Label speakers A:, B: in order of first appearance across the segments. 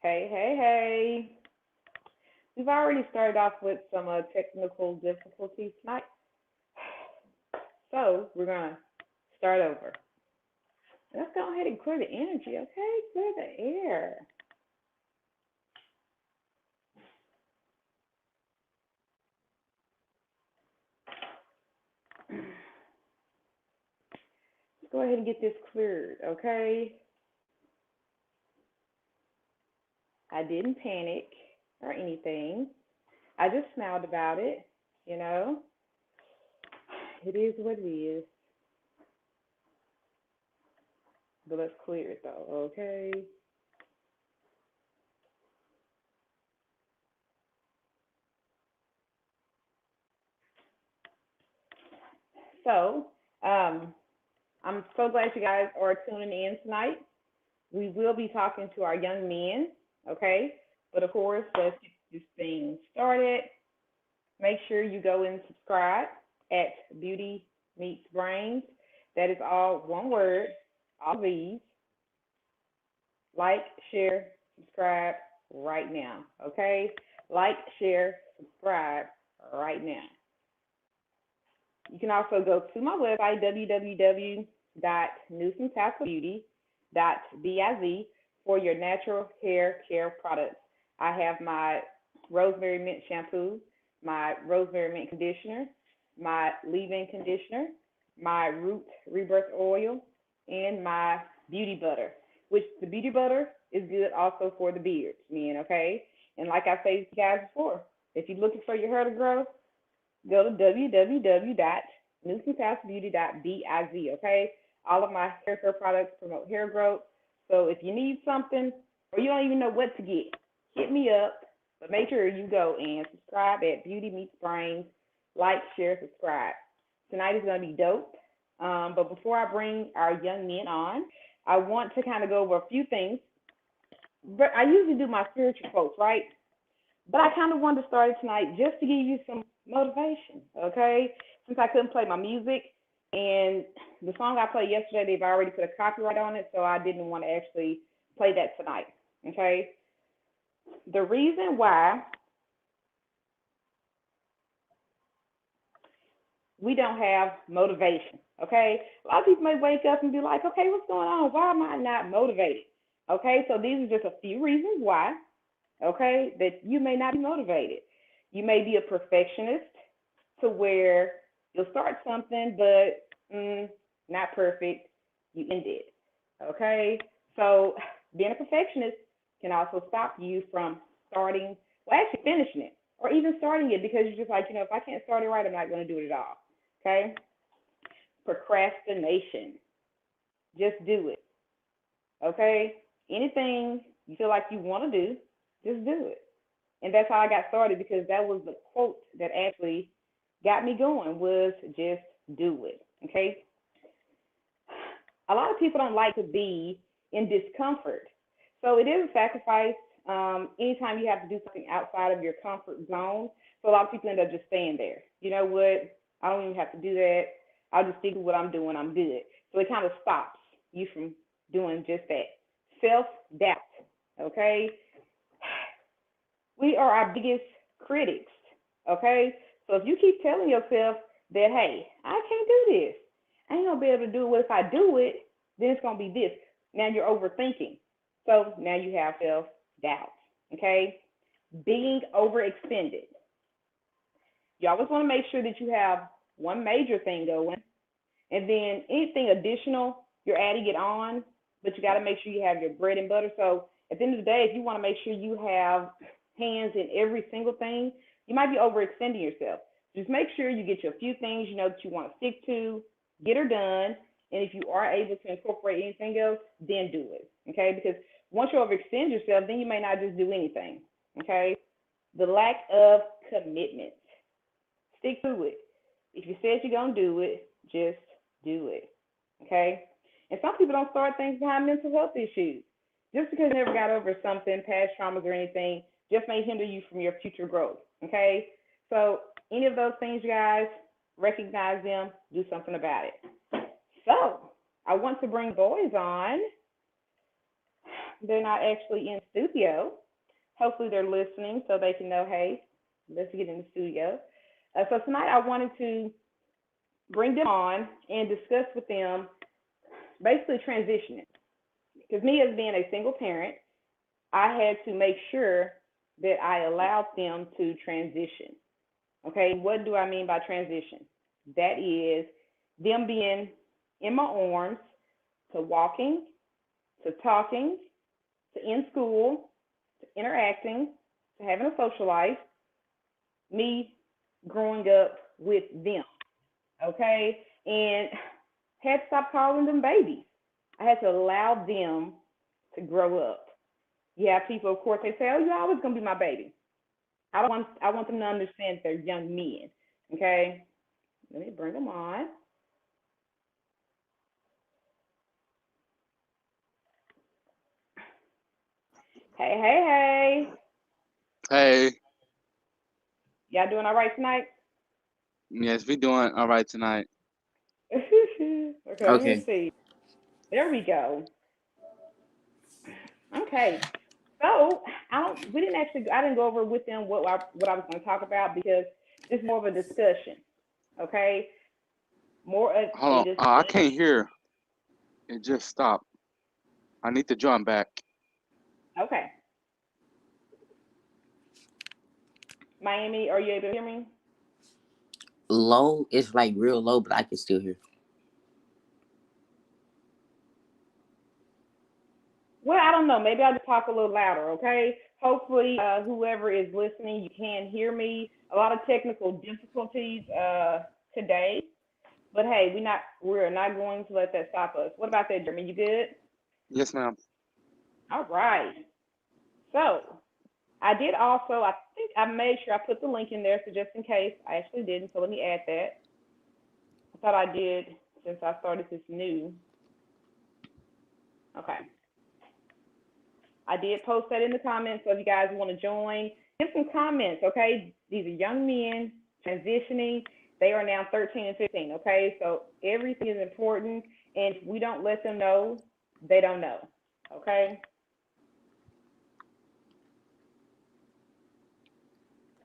A: Hey, hey, hey. We've already started off with some technical difficulties tonight, so we're going to start over. Let's go ahead and clear the energy, okay? Clear the air. Let's go ahead and get this cleared, okay? I didn't panic or anything. I just smiled about it, you know? It is what it is. But let's clear it though, okay? So, um, I'm so glad you guys are tuning in tonight. We will be talking to our young men, okay? But of course, let's get this thing started. Make sure you go and subscribe at Beauty Meets Brains. That is all one word, all these. Like, share, subscribe right now, okay? Like, share, subscribe right now. You can also go to my website, www.newsomtactlebeauty.biz for your natural hair care products. I have my rosemary mint shampoo, my rosemary mint conditioner, my leave-in conditioner, my root rebirth oil, and my beauty butter, which the beauty butter is good also for the beards, men, okay? And like I said to you guys before, if you're looking for your hair to grow, go to www.newsomtactlebeauty.biz, okay? All of my hair care products promote hair growth. So if you need something or you don't even know what to get, hit me up. But make sure you go and subscribe at Beauty Meets Brains. Like, share, subscribe. Tonight is going to be dope. But before I bring our young men on, I want to kind of go over a few things. But I usually do my spiritual quotes, right? But I kind of wanted to start it tonight just to give you some motivation, okay? Since I couldn't play my music, and the song I played yesterday, they've already put a copyright on it, so I didn't want to actually play that tonight, okay? The reason why we don't have motivation, okay? A lot of people may wake up and be like, okay, what's going on? Why am I not motivated? Okay, so these are just a few reasons why, okay, that you may not be motivated. You may be a perfectionist to where you'll start something, but not perfect, you end it, okay? So being a perfectionist can also stop you from starting, well, actually finishing it, or even starting it because you're just like, if I can't start it right, I'm not going to do it at all, okay? Procrastination, just do it, okay? Anything you feel like you want to do, just do it. And that's how I got started because that was the quote that actually got me going was just do it. Okay. A lot of people don't like to be in discomfort. So it is a sacrifice anytime you have to do something outside of your comfort zone. So a lot of people end up just staying there. You know what? I don't even have to do that. I'll just stick with what I'm doing. I'm good. So it kind of stops you from doing just that. Self-doubt. Okay. We are our biggest critics, okay? So if you keep telling yourself that, hey, I can't do this, I ain't gonna be able to do it. Well, if I do it, then it's gonna be this. Now you're overthinking. So now you have self doubt, okay? Being overextended. You always want to make sure that you have one major thing going, and then anything additional, you're adding it on, but you got to make sure you have your bread and butter. So at the end of the day, if you want to make sure you have hands in every single thing, you might be overextending yourself. Just make sure you get your few things you know that you want to stick to, get her done, and if you are able to incorporate anything else, then do it, okay? Because once you overextend yourself, then you may not just do anything, okay? The lack of commitment. Stick to it. If you said you're going to do it, just do it, okay? And some people don't start things behind mental health issues. Just because you never got over something, past traumas or anything, just may hinder you from your future growth, okay? So any of those things, you guys, recognize them, do something about it. So I want to bring boys on. They're not actually in studio. Hopefully, they're listening so they can know, hey, let's get in the studio. So tonight, I wanted to bring them on and discuss with them basically transitioning. Because me as being a single parent, I had to make sure that I allowed them to transition. Okay, what do I mean by transition? That is them being in my arms to walking, to talking, to in school, to interacting, to having a social life, me growing up with them. Okay, and had to stop calling them babies. I had to allow them to grow up. You have people, of course, they say, "Oh, you're always gonna be my baby." I want them to understand they're young men. Okay, let me bring them on. Hey, hey,
B: Hey,
A: hey. Y'all doing all right tonight?
B: yes, we doing all right tonight.
A: Okay, let me
C: Okay.
A: see. There we go. Okay. So we didn't actually, I didn't go over with them what I was going to talk about because it's more of a discussion. Okay. More of
B: Hold
A: a
B: on. I
A: discussion.
B: can't hear. It just stopped. I need to join back.
A: Okay. Miami, are you able to hear me?
C: Low, it's like real low, but I can still hear.
A: Well, I don't know. Maybe I'll just talk a little louder, okay? Hopefully, whoever is listening, you can hear me. A lot of technical difficulties today, but hey, we're not going to let that stop us. What about that, Jeremy? You good?
B: Yes, ma'am.
A: All right. So I did also. I think I made sure I put the link in there, so just in case I actually didn't. So let me add that. I thought I did since I started this new. Okay. I did post that in the comments, so if you guys want to join, give some comments, okay? These are young men transitioning. They are now 13 and 15, okay? So everything is important, and if we don't let them know, they don't know, okay?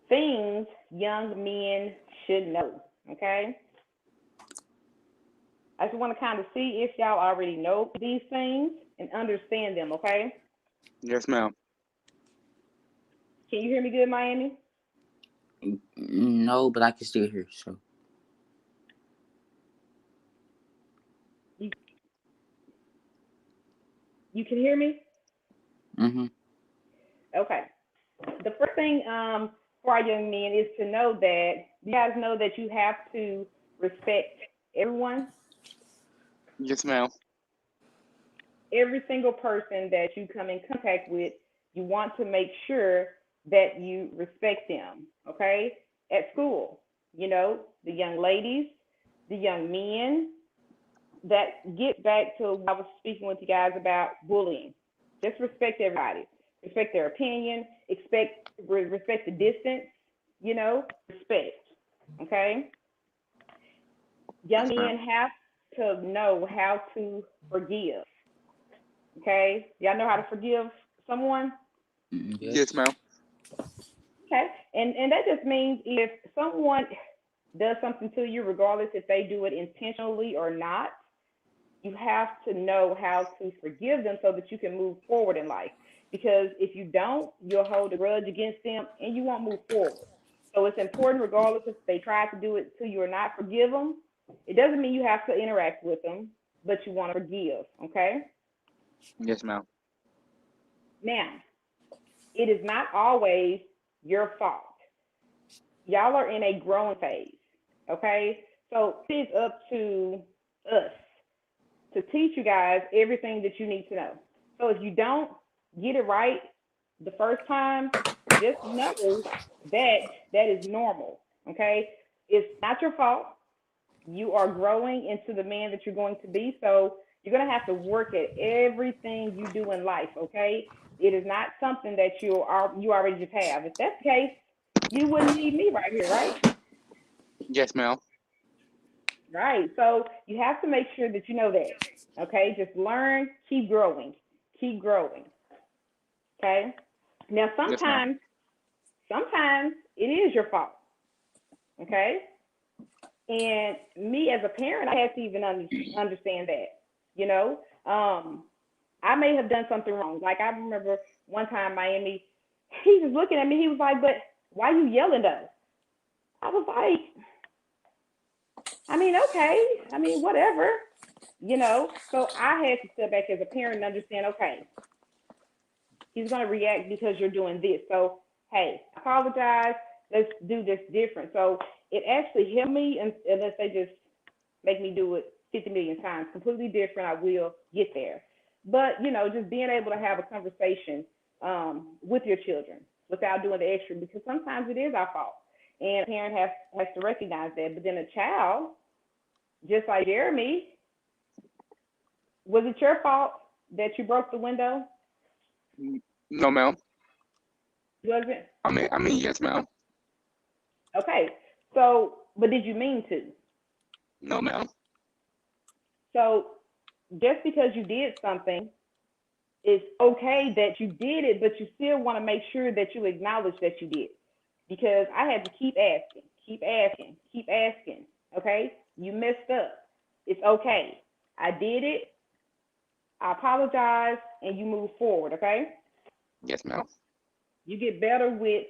A: Things young men should know, okay? I just want to kind of see if y'all already know these things and understand them, okay?
B: Yes, ma'am.
A: Can you hear me good, Miami?
C: No, but I can still hear. So,
A: You, you can hear me?
C: mm-hmm.
A: Okay. The first thing for our young men is to know that you guys know that you have to respect everyone,
B: Yes, ma'am.
A: every single person that you come in contact with. You want to make sure that you respect them, okay? At school, the young ladies, the young men, that get back to what I was speaking with you guys about bullying. Just respect everybody. Respect their opinion. Respect the distance. Respect. Okay. Young
B: Yes, ma'am.
A: men have to know how to forgive. Okay. Y'all know how to forgive someone.
B: Yes,
C: Yes.
B: ma'am.
A: Okay. And that just means if someone does something to you, regardless if they do it intentionally or not, you have to know how to forgive them so that you can move forward in life. Because if you don't, you'll hold a grudge against them and you won't move forward. So it's important, regardless if they try to do it to you or not, forgive them. It doesn't mean you have to interact with them, but you want to forgive, okay?
B: Yes, ma'am.
A: Now, it is not always your fault. Y'all are in a growing phase, okay? So it is up to us to teach you guys everything that you need to know. So if you don't get it right the first time, just know that that is normal. Okay? It's not your fault. You are growing into the man that you're going to be. So you're going to have to work at everything you do in life. Okay? It is not something that you already just have. If that's the case, you wouldn't need me right here, right?
B: Yes, ma'am.
A: Right. So you have to make sure that you know that. Okay. Just learn, keep growing, keep growing. Okay. Now,
B: Yes, ma'am.
A: sometimes it is your fault. Okay. And me as a parent, I had to even understand that. You know, I may have done something wrong. Like I remember one time Miami, he was looking at me. He was like, "But why you yelling though?" I was like, "I mean, okay. I mean, whatever." You know. So I had to step back as a parent and understand. Okay, he's gonna react because you're doing this. So hey, I apologize. Let's do this different. So it actually helped me, unless they just make me do it 50 million times, completely different. I will get there. But, you know, just being able to have a conversation with your children without doing the extra, because sometimes it is our fault. And a parent has to recognize that. But then a child, just like Jeremy, was it your fault that you broke the window?
B: No, ma'am.
A: Was it?
B: I mean, yes, ma'am.
A: Okay. So, but did you mean to?
B: No, ma'am.
A: So, just because you did something, it's okay that you did it, but you still want to make sure that you acknowledge that you did. Because I had to keep asking, keep asking, keep asking. Okay? You messed up. It's okay. I did it. I apologize, and you move forward. Okay?
B: Yes, ma'am.
A: You get better with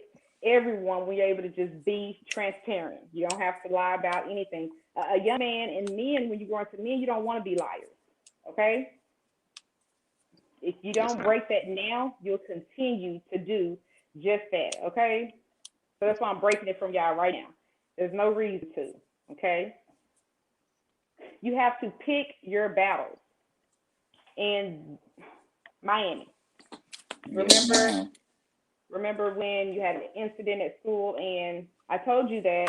A: everyone when you're able to just be transparent. You don't have to lie about anything. A young man and men, when you go into men, you don't want to be liars. Okay? If you
B: Yes,
A: don't
B: ma'am.
A: break that now, you'll continue to do just that, okay? So that's why I'm breaking it from y'all right now. There's no reason to, okay? You have to pick your battles. And Miami,
C: Yes,
A: remember
C: ma'am.
A: remember when you had an incident at school and I told you that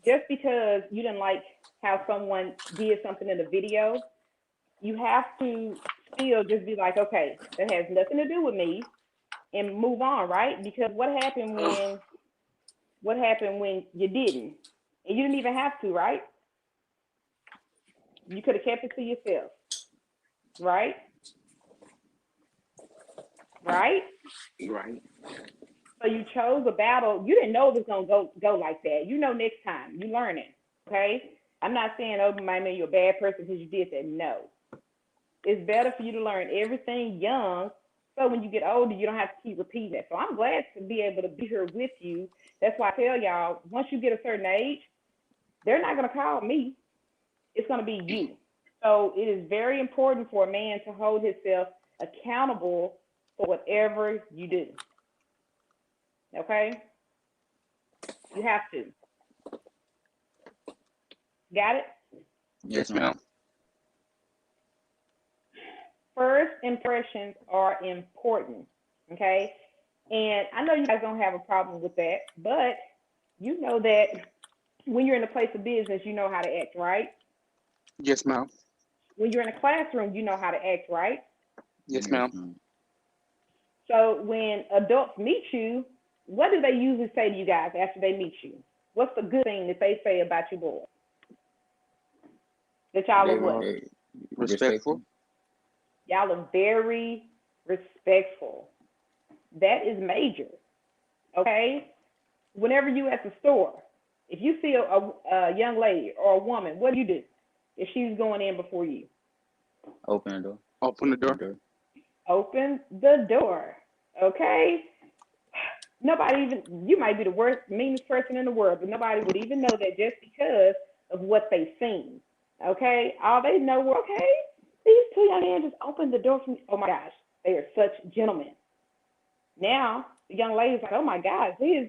A: just because you didn't like how someone did something in the video, you have to still just be like, okay, that has nothing to do with me and move on, right? Because what happened when you didn't? And you didn't even have to, right? You could have kept it to yourself, right? Right?
C: Right.
A: So you chose a battle. You didn't know it was gonna go like that. You know next time. You learn it. Okay? I'm not saying oh my man you're a bad person because you did that. No. It's better for you to learn everything young so when you get older you don't have to keep repeating it. So I'm glad to be able to be here with you. That's why I tell y'all, once you get a certain age, they're not gonna call me. It's gonna be you. So it is very important for a man to hold himself accountable for whatever you do. Okay? You have to. Got it?
B: Yes,
C: Yes, ma'am.
B: ma'am.
A: First impressions are important. Okay? And I know you guys don't have a problem with that, but you know that when you're in a place of business, you know how to act, right?
B: Yes, ma'am.
A: When you're in a classroom, you know how to act, right?
B: Yes,
C: Yes,
B: ma'am.
C: ma'am.
A: So when adults meet you, what do they usually say to you guys after they meet you? What's the good thing that they say about you boys? That y'all
C: They
A: are
C: were
A: what?
B: Uh,
C: very
B: respectful.
C: respectful.
A: Y'all are very respectful. That is major. Okay? Whenever you at the store, if you see a young lady or a woman, what do? If she's going in before you?
C: Open the door.
B: Open the
C: The
B: door.
C: door.
A: Open the door. Okay? Nobody even, you might be the worst, meanest person in the world, but nobody would even know that just because of what they've seen. Okay? All they know were, okay, these two young men just opened the door for me. Oh my gosh, they are such gentlemen. Now, the young lady's like, oh my gosh, he's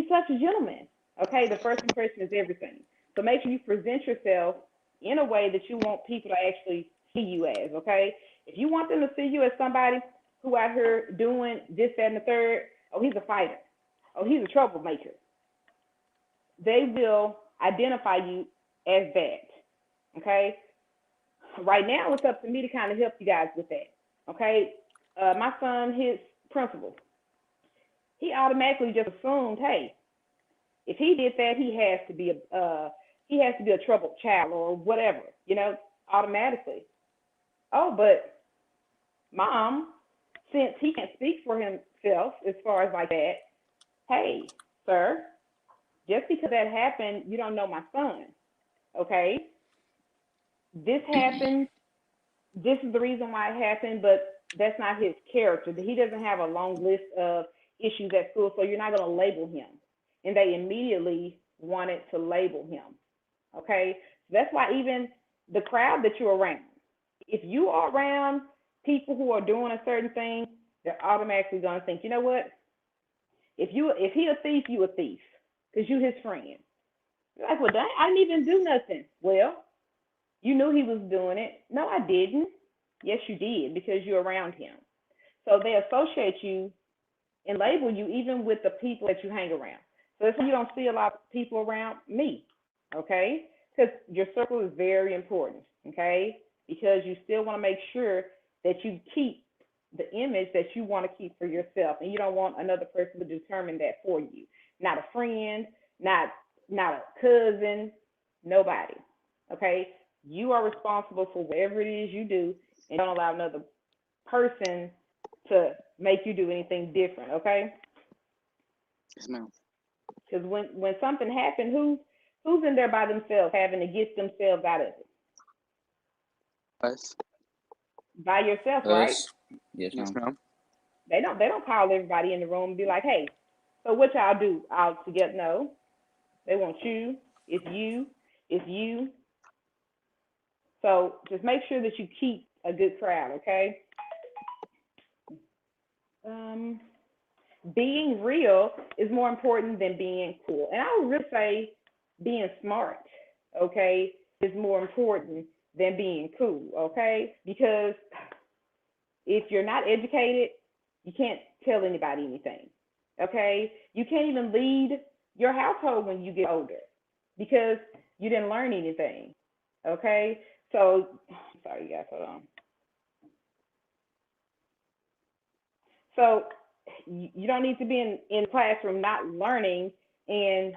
A: such a gentleman. Okay? The first impression is everything. So make sure you present yourself in a way that you want people to actually see you as, okay? If you want them to see you as somebody who out here doing this, that, and the third, oh, he's a fighter. Oh, he's a troublemaker. They will identify you as that. Okay? Right now, it's up to me to kind of help you guys with that. Okay? My son, his principal, he automatically just assumed, hey, if he did that, he has to be a troubled child or whatever, automatically. Oh, but mom, since he can't speak for himself as far as like that, hey, sir, just because that happened, you don't know my son, okay? This happened. This is the reason why it happened, but that's not his character. He doesn't have a long list of issues at school, so you're not going to label him. And they immediately wanted to label him, okay? So that's why even the crowd that you're around, if you are around people who are doing a certain thing, they're automatically going to think, you know what? If he a thief, you a thief, because you his friend. You're like, well, I didn't even do nothing. Well, you knew he was doing it. No, I didn't. Yes, you did, because you're around him. So they associate you and label you even with the people that you hang around. So that's why you don't see a lot of people around me, okay? Because your circle is very important, okay? Because you still want to make sure that you keep the image that you want to keep for yourself, and you don't want another person to determine that for you. Not a friend, not a cousin, nobody, okay? You are responsible for whatever it is you do, and don't allow another person to make you do anything different, okay?
B: Yes, ma'am.
A: Because when something happened, who's in there by themselves having to get themselves out of it?
B: Us.
A: By yourself, right?
C: Us. Yes,
B: Yes,
C: ma'am.
B: ma'am.
A: They don't call everybody in the room and be like, hey, so what y'all do out together? No. They want you. It's you. It's you. So just make sure that you keep a good crowd, okay? Being real is more important than being cool. And I would really say being smart, okay, is more important than being cool, okay? Because if you're not educated, you can't tell anybody anything, okay? You can't even lead your household when you get older because you didn't learn anything, okay? So, sorry, guys, hold on. So, you don't need to be in the classroom not learning and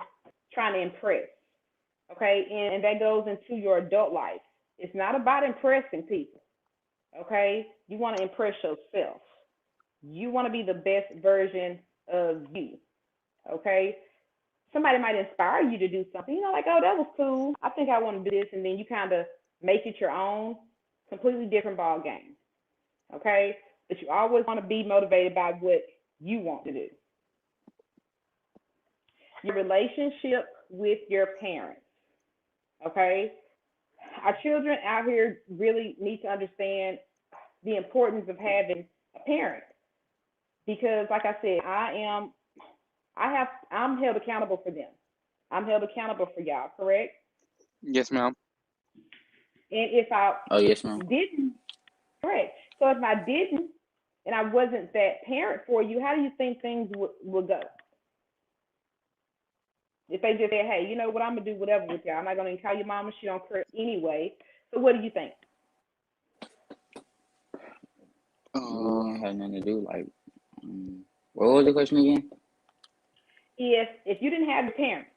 A: trying to impress, okay? And that goes into your adult life. It's not about impressing people, okay? You want to impress yourself. You want to be the best version of you, okay? Somebody might inspire you to do something, like, oh, that was cool. I think I want to do this. And then you kind of make it your own, completely different ball game, okay? But you always want to be motivated by what you want to do. Your relationship with your parents, okay? Our children out here really need to understand the importance of having a parent because, like I said, I'm held accountable for them. I'm held accountable for y'all, correct?
B: Yes, ma'am.
A: And if I
C: Oh, yes, ma'am.
A: didn't, correct. So if I didn't and I wasn't that parent for you, how do you think things would go? If they just said, hey, you know what, I'm going to do whatever with y'all. I'm not going to call your mama. She don't care anyway. So what do you think?
C: We wouldn't have nothing to do. Like, what was the question again?
A: If you didn't have your parents,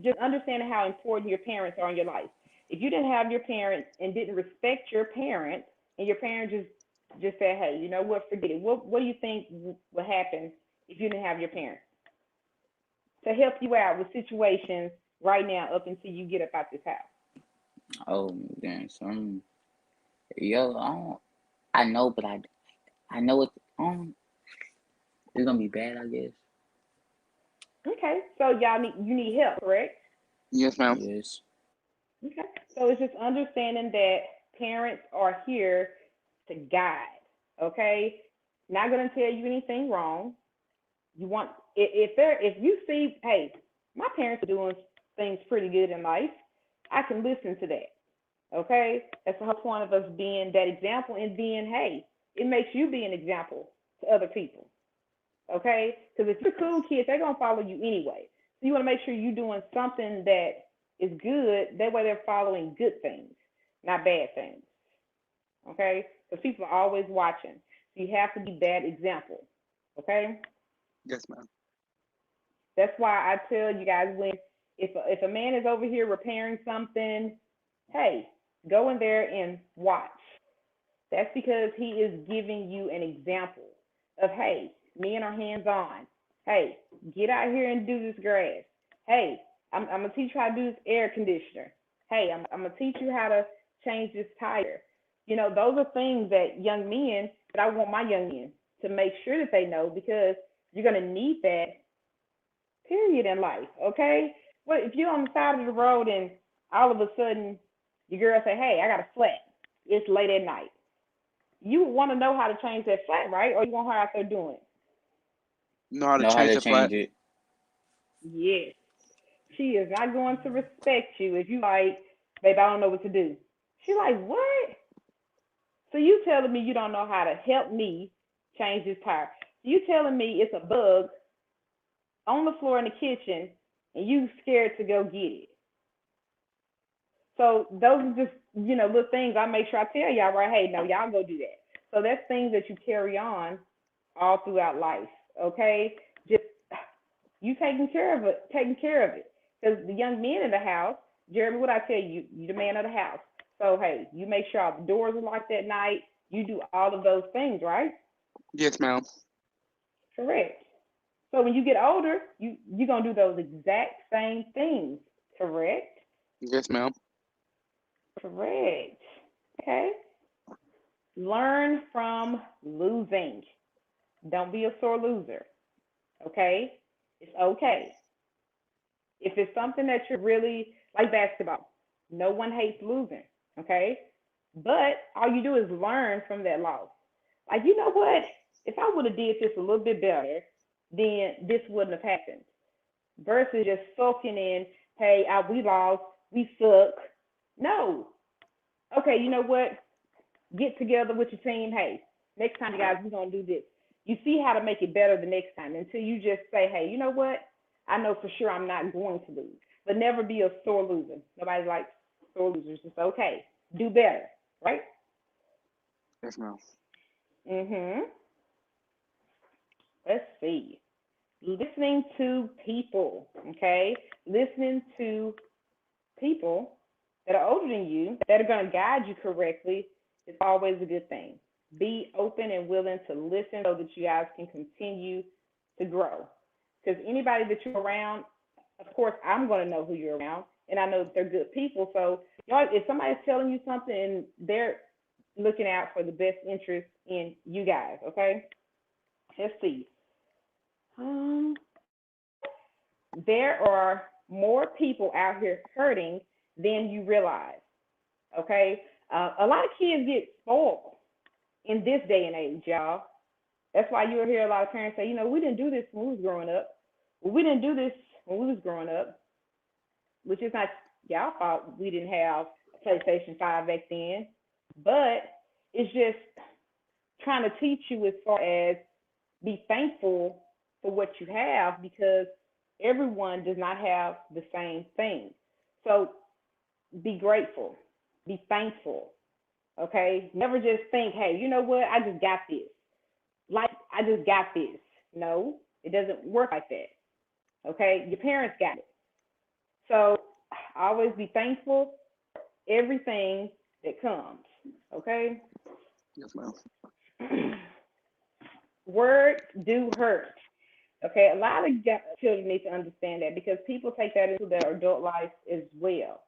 A: just understanding how important your parents are in your life. If you didn't have your parents and didn't respect your parents, and your parents just said, hey, you know what, forget it. What do you think would happen if you didn't have your parents to help you out with situations right now up until you get up out this house?
C: Oh, then I know, but I know it's gonna be bad, I guess.
A: Okay, so you need help, correct?
B: Yes, ma'am.
C: Yes.
A: Okay, so it's just understanding that parents are here to guide. Okay, not going to tell you anything wrong. You want if you see, hey, my parents are doing things pretty good in life, I can listen to that. Okay, that's the whole point of us being that example and being, hey, it makes you be an example to other people. Okay, because if you're cool kids, they're gonna follow you anyway. So you want to make sure you're doing something that is good. That way, they're following good things, not bad things. Okay, because people are always watching. So you have to be that example. Okay.
B: Yes, ma'am.
A: That's why I tell you guys if a man is over here repairing something, hey, go in there and watch. That's because he is giving you an example of, hey, men are hands on. Hey, get out here and do this grass. Hey, I'm going to teach you how to do this air conditioner. Hey, I'm going to teach you how to change this tire. You know, those are things that young men, that I want my young men to make sure that they know, because you're going to need that, period, in life, okay? Well, if you're on the side of the road and all of a sudden your girl say, hey, I got a flat. It's late at night. You want to know how to change that flat, right? Or you want her out there doing it?
B: Know how to
C: Know how
B: change
C: to
B: the flat?
C: change it.
A: Yes. She is not going to respect you if you like, babe, I don't know what to do. She like, what? So you telling me you don't know how to help me change this tire? You telling me it's a bug on the floor in the kitchen and you scared to go get it? So those are just, little things I make sure I tell y'all, right? Hey, no, y'all go do that. So that's things that you carry on all throughout life, okay? Just you taking care of it, Because the young men in the house, Jeremy, what I tell you, you the man of the house. So hey, you make sure all the doors are locked at night. You do all of those things, right?
B: Yes, ma'am.
A: Correct. So when you get older, you're gonna do those exact same things, correct?
B: Yes, ma'am.
A: Correct. Okay. Learn from losing. Don't be a sore loser. Okay? It's okay. If it's something that you're really like basketball, no one hates losing. Okay? But all you do is learn from that loss. Like, you know what? If I would have did this a little bit better, then this wouldn't have happened. Versus just soaking in, hey, we lost, we suck. No. Okay, you know what? Get together with your team. Hey, next time, you guys, we're going to do this. You see how to make it better the next time until you just say, hey, you know what? I know for sure I'm not going to lose. But never be a sore loser. Nobody likes sore losers. It's okay. Do better, right?
B: Yes, ma'am.
A: Mm-hmm. Let's see. Listening to people, okay? Listening to people that are older than you, that are going to guide you correctly, is always a good thing. Be open and willing to listen so that you guys can continue to grow. Because anybody that you're around, of course, I'm going to know who you're around, and I know that they're good people. So, y'all, if somebody's telling you something and they're looking out for the best interest in you guys, okay? Let's see. Um, there are more people out here hurting than you realize. Okay, a lot of kids get spoiled in this day and age, y'all. That's why you'll hear a lot of parents say, we didn't do this when we was growing up. Well, we didn't do this when we was growing up, which is not y'all fault. We didn't have a PlayStation 5 back then, but it's just trying to teach you as far as be thankful for what you have, because everyone does not have the same thing. So be grateful, be thankful, okay? Never just think, hey, you know what? I just got this. Like, I just got this. No, it doesn't work like that, okay? Your parents got it. So always be thankful for everything that comes, okay?
B: Yes, ma'am.
A: Words do hurt. Okay, a lot of children need to understand that, because people take that into their adult life as well.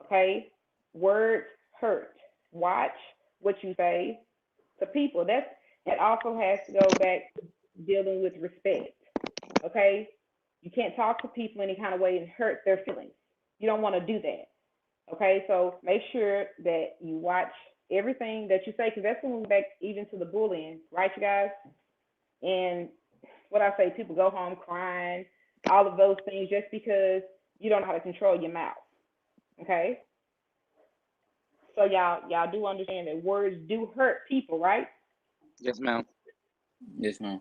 A: Okay, words hurt. Watch what you say to people. That also has to go back to dealing with respect. Okay, you can't talk to people any kind of way and hurt their feelings. You don't want to do that. Okay, so make sure that you watch everything that you say, because that's when we're back even to the bullying, right, you guys? And what I say, people go home crying, all of those things, just because you don't know how to control your mouth. Okay? So y'all do understand that words do hurt people, right?
B: Yes, ma'am.
C: Yes, ma'am.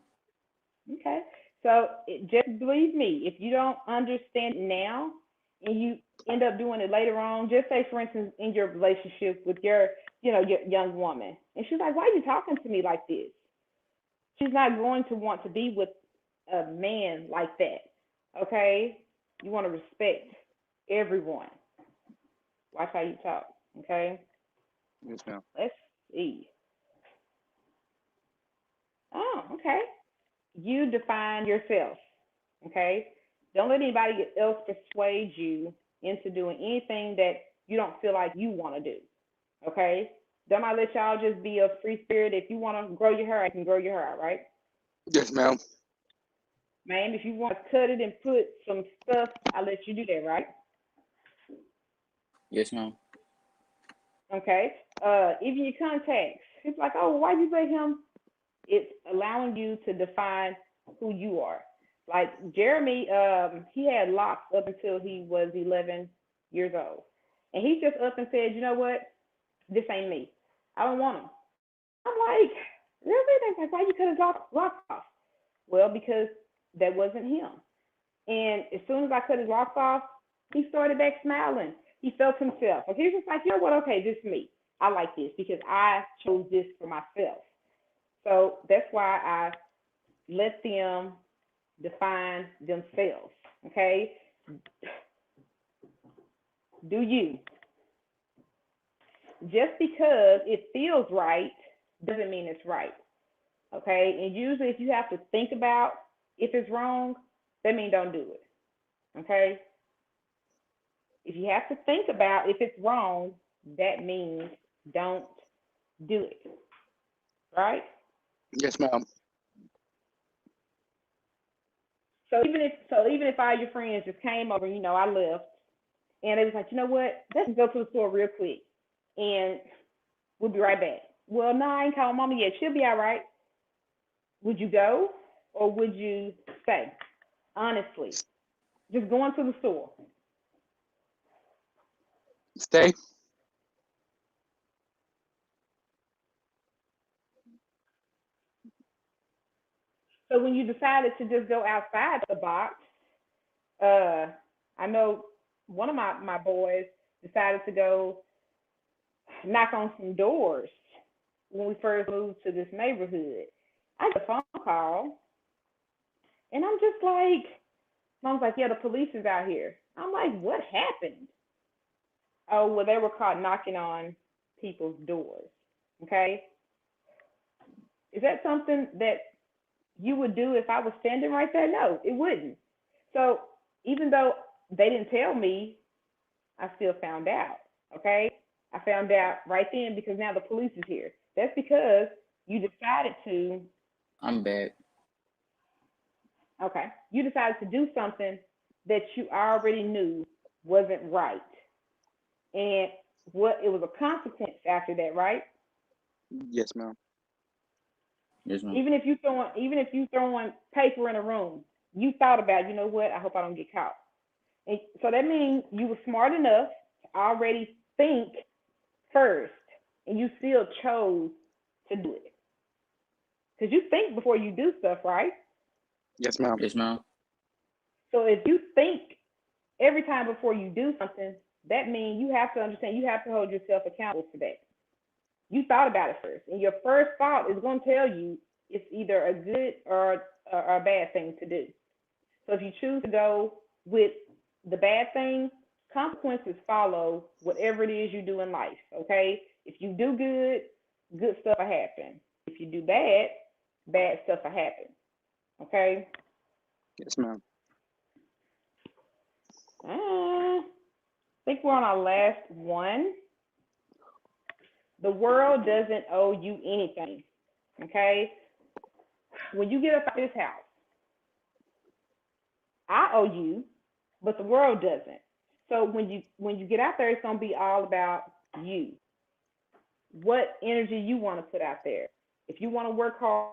A: Okay. So just believe me, if you don't understand now and you end up doing it later on, just say, for instance, in your relationship with your young woman, and she's like, why are you talking to me like this? She's not going to want to be with a man like that. Okay? You want to respect everyone. Watch how you talk. Okay?
B: Yes, ma'am.
A: Let's see. Okay. You define yourself. Okay. Don't let anybody else persuade you into doing anything that you don't feel like you want to do. Okay. Don't I let y'all just be a free spirit. If you want to grow your hair, I can grow your hair out, right?
B: Yes, ma'am.
A: Ma'am, if you want to cut it and put some stuff, I let you do that, right?
C: Yes, ma'am.
A: Okay. Even your contacts. It's like, oh, why you let him? It's allowing you to define who you are. Like Jeremy, he had locks up until he was 11 years old, and he just up and said, you know what? This ain't me. I don't want them. I'm like, really? They're like, why you cut his locks off? Well, because that wasn't him. And as soon as I cut his locks off, he started back smiling. He felt himself. Okay, he was just like, you know what? Okay, this is me. I like this because I chose this for myself. So that's why I let them define themselves. Okay, do you? Just because it feels right doesn't mean it's right. Okay, and usually if you have to think about if it's wrong, that means don't do it. Okay, if you have to think about if it's wrong, that means don't do it. Right?
B: Yes, ma'am.
A: So even if all your friends just came over, I left, and they was like, you know what, let's go to the store real quick, and we'll be right back. Well, no, I ain't calling mama yet. She'll be all right. Would you go or would you stay? Honestly, just going to the store.
B: Stay.
A: So when you decided to just go outside the box, uh, I know one of my boys decided to go knock on some doors when we first moved to this neighborhood. I got a phone call, and I'm just like, Mom's like, yeah, the police is out here. I'm like, what happened? Oh, well, they were caught knocking on people's doors. Okay. Is that something that you would do if I was standing right there? No, it wouldn't. So even though they didn't tell me, I still found out. Okay. I found out right then because now the police is here. That's because you decided to,
C: I'm back.
A: okay, you decided to do something that you already knew wasn't right. And what it was a consequence after that, right?
B: Yes, ma'am.
C: Yes, ma'am.
A: Even if you throwing paper in a room, you thought about, you know what, I hope I don't get caught. And so that means you were smart enough to already think first, and you still chose to do it. Because you think before you do stuff, right?
B: Yes, ma'am.
C: Yes, ma'am.
A: So if you think every time before you do something, that means you have to understand, you have to hold yourself accountable for that. You thought about it first, and your first thought is going to tell you it's either a good or a bad thing to do. So if you choose to go with the bad thing, consequences follow whatever it is you do in life. Okay, if you do good, good stuff will happen. If you do bad, bad stuff will happen. Okay.
B: Yes, ma'am.
A: I think we're on our last one. The world doesn't owe you anything. Okay. When you get up out of this house, I owe you, but the world doesn't. So when you get out there, it's gonna be all about you. What energy you want to put out there. If you want to work hard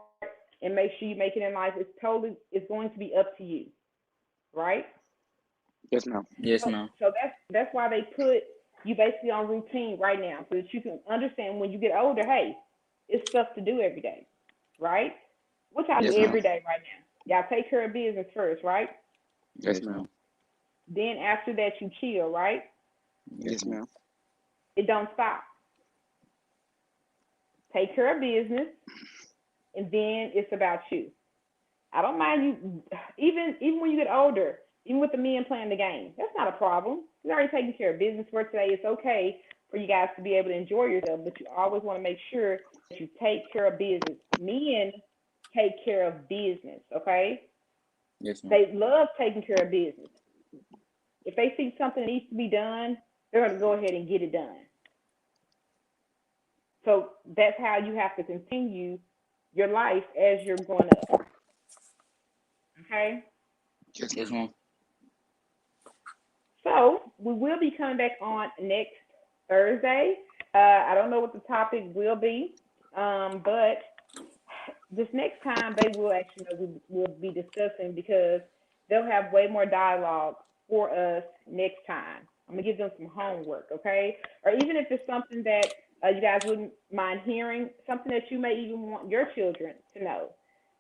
A: and make sure you make it in life, it's going to be up to you, right?
B: Yes, ma'am.
C: Yes,
A: So
C: ma'am.
A: so that's why they put you basically on routine right now, so that you can understand when you get older. Hey, it's stuff to do every day, right? What y'all do
C: Yes,
B: Yes,
C: ma'am.
A: every
B: ma'am.
A: day right now? Y'all take care of business first, right?
B: Yes,
C: Yes,
B: ma'am.
C: ma'am.
A: Then after that, you chill, right?
C: Yes,
B: Yes,
C: ma'am.
B: ma'am.
A: It don't stop. Take care of business, and then it's about you. I don't mind you, even when you get older, even with the men playing the game. That's not a problem. You're already taking care of business for today. It's okay for you guys to be able to enjoy yourself, but you always want to make sure that you take care of business. Men take care of business, okay?
C: Yes, ma'am.
A: They love taking care of business. If they see something that needs to be done, they're going to go ahead and get it done. So that's how you have to continue your life as you're going up, okay?
B: Yes,
C: Yes,
B: ma'am.
C: ma'am.
A: So we will be coming back on next Thursday. I don't know what the topic will be, but this next time they will actually know we will be discussing because they'll have way more dialogue for us next time. I'm gonna give them some homework, okay? Or even if it's something that you guys wouldn't mind hearing, something that you may even want your children to know.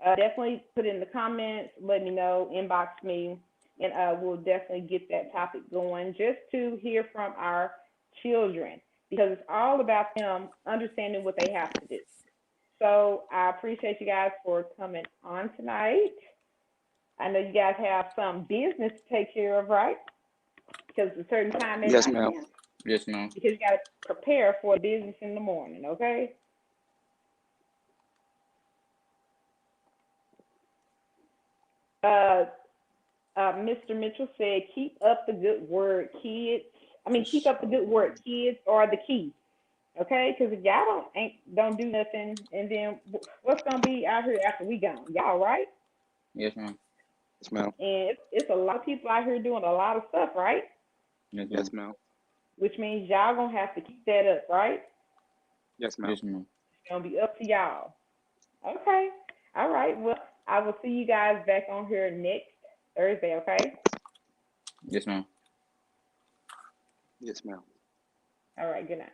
A: Definitely put it in the comments, let me know, inbox me, and we'll definitely get that topic going just to hear from our children because it's all about them understanding what they have to do. So I appreciate you guys for coming on tonight. I know you guys have some business to take care of, right? Because a certain time at
B: Yes,
A: night
B: ma'am.
A: now.
C: Yes, ma'am.
A: Because you got to prepare for business in the morning, okay? Uh, Mr. Mitchell said, "Keep up the good word, kids. Keep up the good word. Kids are the key, okay? Because if y'all don't do nothing, and then what's gonna be out here after we gone? Y'all, right?
C: Yes, ma'am.
B: Yes, ma'am.
A: And it's a lot of people out here doing a lot of stuff, right?
C: Yes, ma'am.
B: Yes, ma'am.
A: Which means y'all gonna have to keep that up, right?
B: Yes, ma'am.
C: Yes, ma'am.
A: It's gonna be up to y'all. Okay. All right. Well, I will see you guys back on here next Thursday, okay?
C: Yes, ma'am.
B: Yes, ma'am.
A: All right, good night.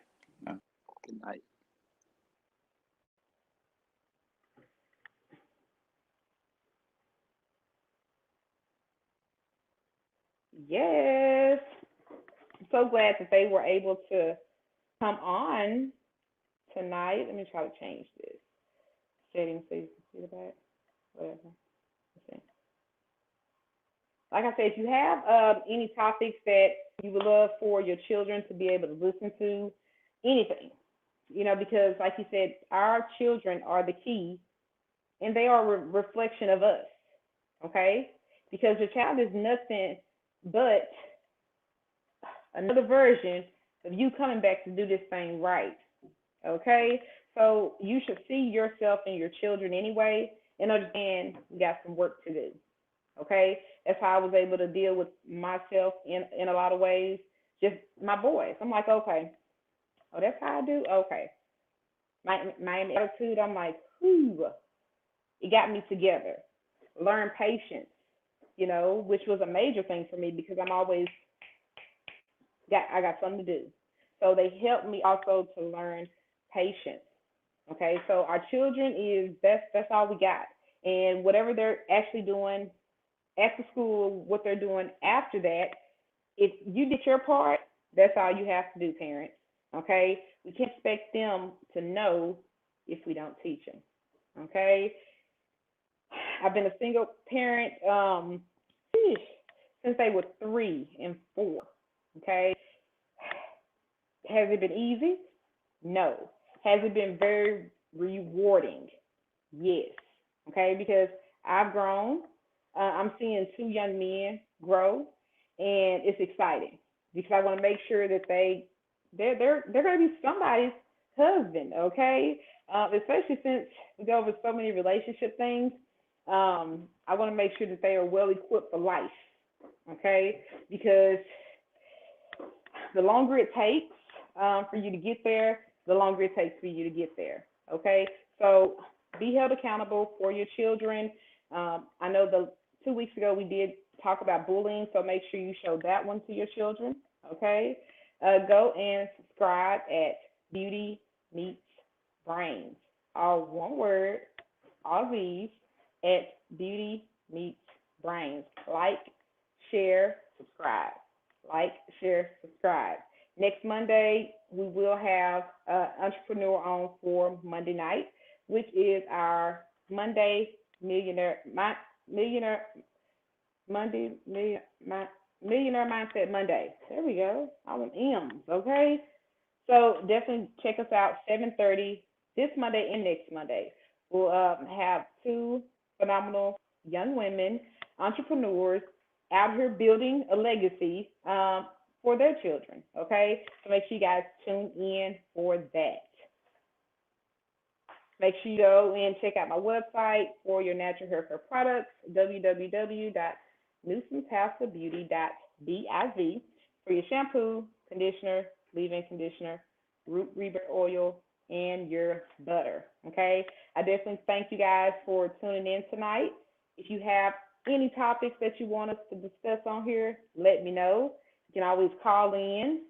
B: Good night.
A: Yes. I'm so glad that they were able to come on tonight. Let me try to change this setting so you can see the back. Whatever. Let's see. Like I said, if you have any topics that you would love for your children to be able to listen to, anything, because like you said, our children are the key and they are a reflection of us, okay? Because your child is nothing but another version of you coming back to do this thing right, okay? So you should see yourself in your children anyway and understand you got some work to do, okay? That's how I was able to deal with myself in a lot of ways, just my boys. I'm like, okay, oh, that's how I do? Okay. My attitude, I'm like, whew, it got me together. Learn patience, which was a major thing for me because I got something to do. So they helped me also to learn patience. Okay, so our children that's all we got. And whatever they're actually doing at the school, what they're doing after that, if you did your part, that's all you have to do, parents. Okay, we can't expect them to know if we don't teach them. Okay, I've been a single parent since they were 3 and 4. Okay, has it been easy? No. Has it been very rewarding? Yes. Okay, because I've grown. I'm seeing 2 young men grow, and it's exciting because I want to make sure that they're going to be somebody's husband. Okay, especially since we go over so many relationship things. I want to make sure that they are well equipped for life. Okay, because the longer it takes for you to get there, the longer it takes for you to get there. Okay, so be held accountable for your children. I know 2 weeks ago we did talk about bullying, so make sure you show that one to your children. Okay, go and subscribe at Beauty Meets Brains. All one word, all these at Beauty Meets Brains. Like, share, subscribe. Like, share, subscribe. Next Monday, we will have Entrepreneur on for Monday night, which is our Monday millionaire Monday millionaire mindset Monday. There we go. All them M's, okay? So definitely check us out 7:30 this Monday and next Monday We'll have two phenomenal young women, entrepreneurs, out here building a legacy for their children. Okay, so make sure you guys tune in for that. Make sure you go and check out my website for your natural hair care products, www.newsomepastlebeauty.biz, for your shampoo, conditioner, leave-in conditioner, root rebirth oil, and your butter. Okay? I definitely thank you guys for tuning in tonight. If you have any topics that you want us to discuss on here, let me know. You can always call in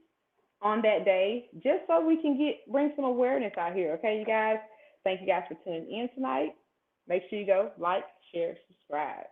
A: on that day just so we can bring some awareness out here. Okay, you guys? Thank you guys for tuning in tonight. Make sure you go like, share, subscribe.